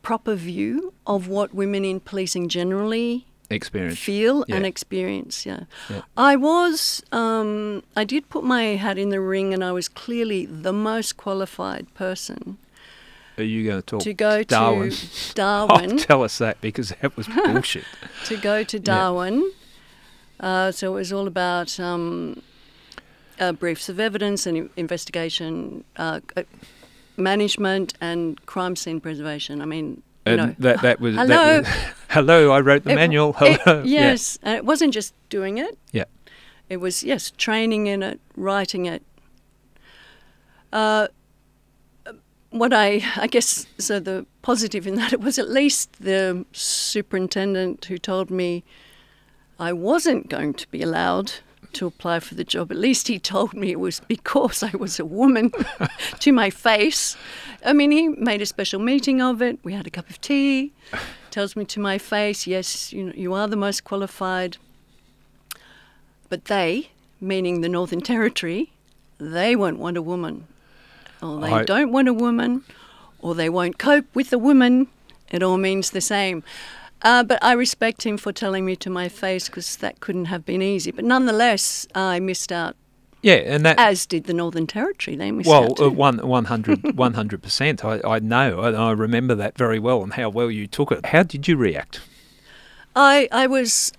proper view of what women in policing generally feel and experience. I did put my hat in the ring, and I was clearly the most qualified person. Are you going to talk to go Darwin? To Darwin? Oh, tell us that, because that was bullshit. To go to Darwin. So it was all about briefs of evidence and investigation, management, and crime scene preservation. I mean, that was hello. I wrote the manual. Hello. Yes, and it wasn't just doing it. Yeah, it was training in it, writing it. What I guess, so the positive in that, it was at least the superintendent who told me I wasn't going to be allowed to apply for the job. At least he told me it was because I was a woman to my face. I mean, he made a special meeting of it. We had a cup of tea. Tells me to my face, yes, you are the most qualified. But they, meaning the Northern Territory, they won't want a woman. Or they don't want a woman, or they won't cope with a woman. It all means the same. But I respect him for telling me to my face, because that couldn't have been easy. But nonetheless, I missed out. Yeah, and that, as did the Northern Territory. They missed out too. 100%. I know. I remember that very well, and how well you took it. How did you react? I was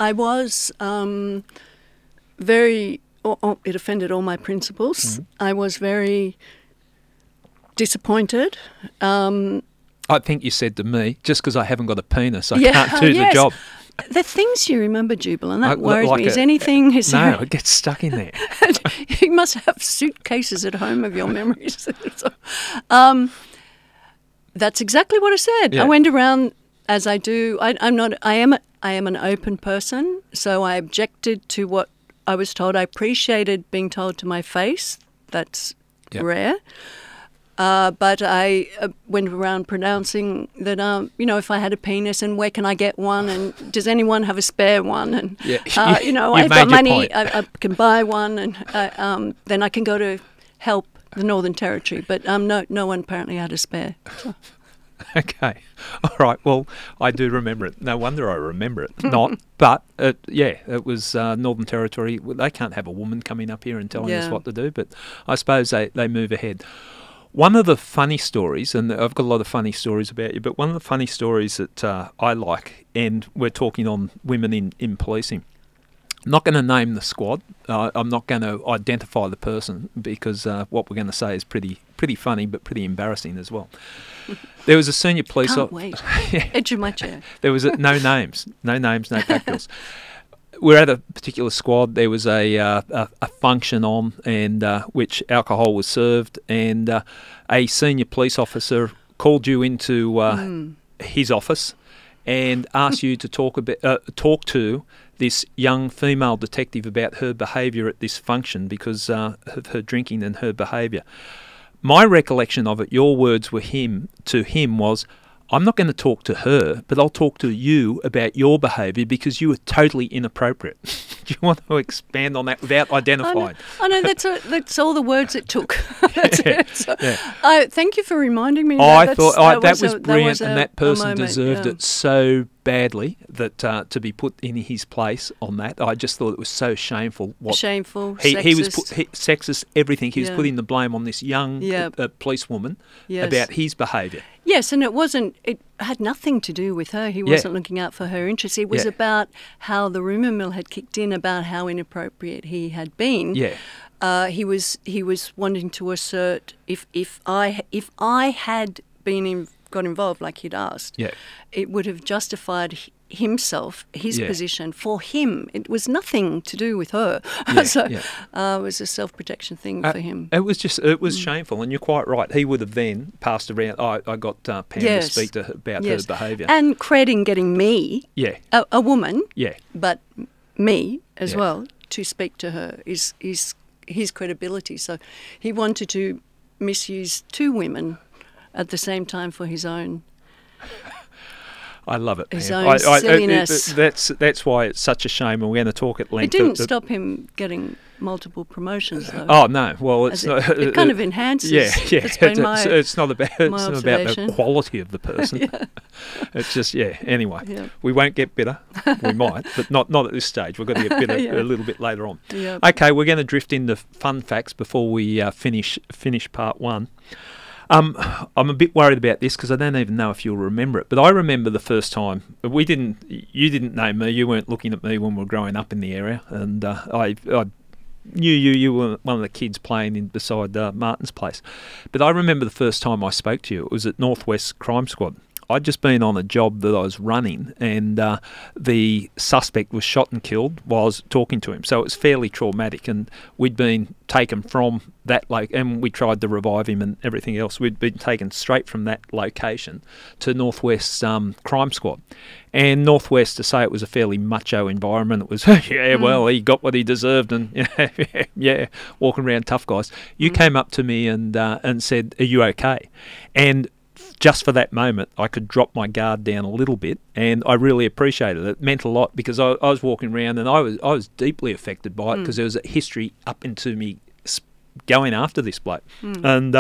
very. It offended all my principles. Mm-hmm. I was very disappointed. I think you said to me, just because I haven't got a penis, I can't do the job. The things you remember, Jubelin, that worries me. Is anything... No, it gets stuck in there. You must have suitcases at home of your memories. That's exactly what I said. Yeah. I went around, as I do. I am an open person, so I objected to what I was told. I appreciated being told to my face. That's rare. But I went around pronouncing that, if I had a penis, and where can I get one, and does anyone have a spare one, and I've got money, I can buy one, and then I can go to help the Northern Territory, but no one apparently had a spare. So. Okay. All right. Well, I do remember it. No wonder I remember it. Not. But, it was Northern Territory. They can't have a woman coming up here and telling us what to do, but I suppose they move ahead. One of the funny stories, and I've got a lot of funny stories about you, but one of the funny stories that I like, and we're talking on women in policing, I'm not going to name the squad. I'm not going to identify the person because what we're going to say is pretty funny, but pretty embarrassing as well. There was a senior police officer. Can't wait. Edge of my chair. There was no names, no factuals. We're at a particular squad. There was a function on, and which alcohol was served, and a senior police officer called you into his office and asked you to talk to this young female detective about her behaviour at this function because of her drinking and her behaviour. My recollection of it, your words were to him was, I'm not going to talk to her, but I'll talk to you about your behaviour because you were totally inappropriate. Do you want to expand on that without identifying? I know that's all the words it took. That's it. So, thank you for reminding me. I thought that was brilliant, and that person deserved it so badly that to be put in his place on that. I just thought it was so shameful. Shameful, he was sexist, everything. He was putting the blame on this young policewoman about his behaviour. Yes, and it had nothing to do with her. He wasn't looking out for her interests. It was about how the rumour mill had kicked in about how inappropriate he had been. Yeah. He was wanting to assert if I had got involved like he'd asked, it would have justified himself, his position for him. It was nothing to do with her. It was a self-protection thing for him. It was shameful, and you're quite right. He would have then passed around. I got Pam to speak to her about her behaviour. And cred in getting me, a woman, but me as well, to speak to her is his credibility. So he wanted to misuse two women at the same time for his own. I love it. His own silliness. That's why it's such a shame, and we're going to talk at length. It didn't stop him getting multiple promotions, though. Oh no! Well, it's not. It kind of enhances. It's not about the quality of the person. It's just Anyway, we won't get bitter. We might, but not at this stage. We've got to get bitter a little bit later on. Okay, we're going to drift into fun facts before we finish part one. I'm a bit worried about this because I don't even know if you'll remember it, but I remember the first time you didn't know me, you weren't looking at me when we were growing up in the area, and I knew you were one of the kids playing beside Martin's place. But I remember the first time I spoke to you, it was at Northwest Crime Squad. I'd just been on a job that I was running, and the suspect was shot and killed while I was talking to him. So it was fairly traumatic, and we'd been taken from that and we tried to revive him and everything else. We'd been taken straight from that location to Northwest Crime Squad. And Northwest, to say it was a fairly macho environment, it was, well, he got what he deserved, and walking around tough guys. You came up to me and said, "Are you okay?" And just for that moment, I could drop my guard down a little bit, and I really appreciated it. It meant a lot because I was walking around and I was deeply affected by it because there was a history up into me going after this bloke. And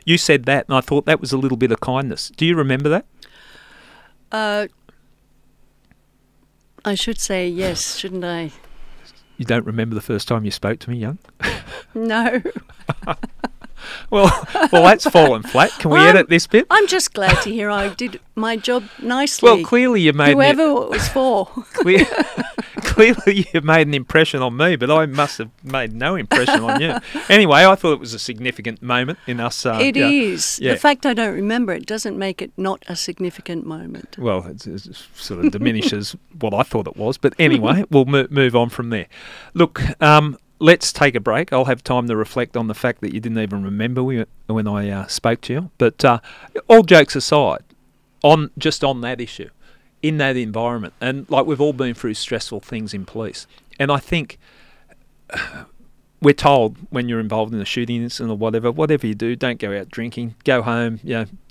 you said that, and I thought that was a little bit of kindness. Do you remember that? I should say yes, shouldn't I? You don't remember the first time you spoke to me, Young? No. Well, that's fallen flat. Can we edit this bit? I'm just glad to hear I did my job nicely. Well, clearly you made whoever it was for. Clearly you made an impression on me, but I must have made no impression on you. Anyway, I thought it was a significant moment in us. It is. Yeah. The fact I don't remember it doesn't make it not a significant moment. Well, it sort of diminishes what I thought it was. But anyway, we'll move on from there. Look, let's take a break. I'll have time to reflect on the fact that you didn't even remember when I spoke to you. But all jokes aside, on that issue, in that environment, and like we've all been through stressful things in police, and I think we're told when you're involved in a shooting incident or whatever you do, don't go out drinking, go home,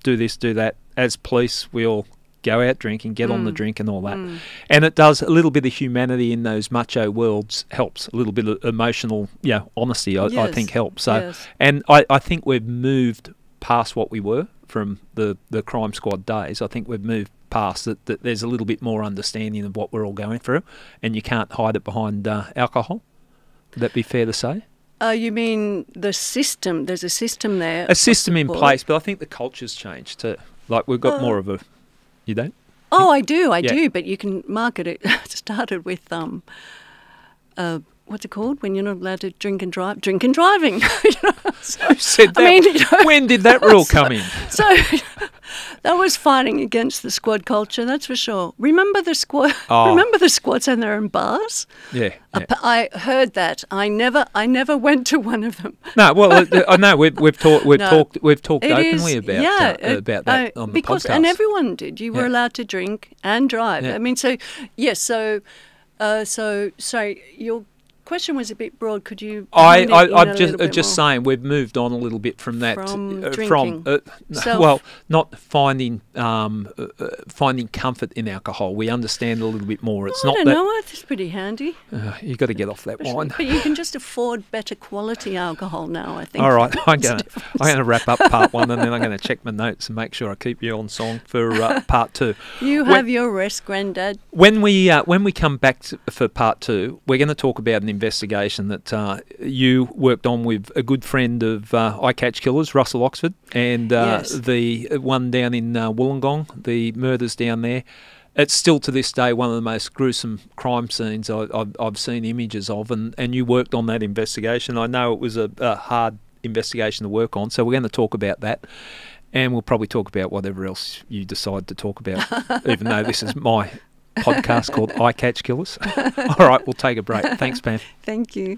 do this, do that. As police, we all go out drinking, get on the drink and all that. And it does a little bit of humanity in those macho worlds helps. A little bit of emotional, honesty, I think helps. So, and I think we've moved past what we were from the crime squad days. I think we've moved past that there's a little bit more understanding of what we're all going through, and you can't hide it behind alcohol. Would that be fair to say? You mean the system? There's a system there. A system in place, but I think the culture's changed too. Like we've got more of a... You don't? Oh, I do, but you can market it. It started with, what's it called? When you're not allowed to drink and drive? Drink and driving. So, who said that? When did that rule come in? So that was fighting against the squad culture, that's for sure. Remember the squad? Oh. Remember the squads and they're in bars? Yeah. I heard that. I never went to one of them. No, well, I know we've talked openly about that on the podcast. And everyone did. You were allowed to drink and drive. Yeah. I mean, so yes. So sorry, your question was a bit broad. Could you? I'm just saying we've moved on a little bit from that. From drinking. Not finding comfort in alcohol. We understand a little bit more. It's I don't know. It's pretty handy. You've got to get off that wine. But you can just afford better quality alcohol now, I think. All right, I'm going to wrap up part one, and then I'm going to check my notes and make sure I keep you on song for part two. You have your rest, Grandad. When we come back for part two, we're going to talk about an investigation that you worked on with a good friend of I Catch Killers, Russell Oxford, and the one down in Wollongong, the murders down there. It's still to this day one of the most gruesome crime scenes I've seen images of, and you worked on that investigation. I know it was a hard investigation to work on, so we're going to talk about that, and we'll probably talk about whatever else you decide to talk about, even though this is my podcast called I Catch Killers. All right, we'll take a break. Thanks, Pam. Thank you.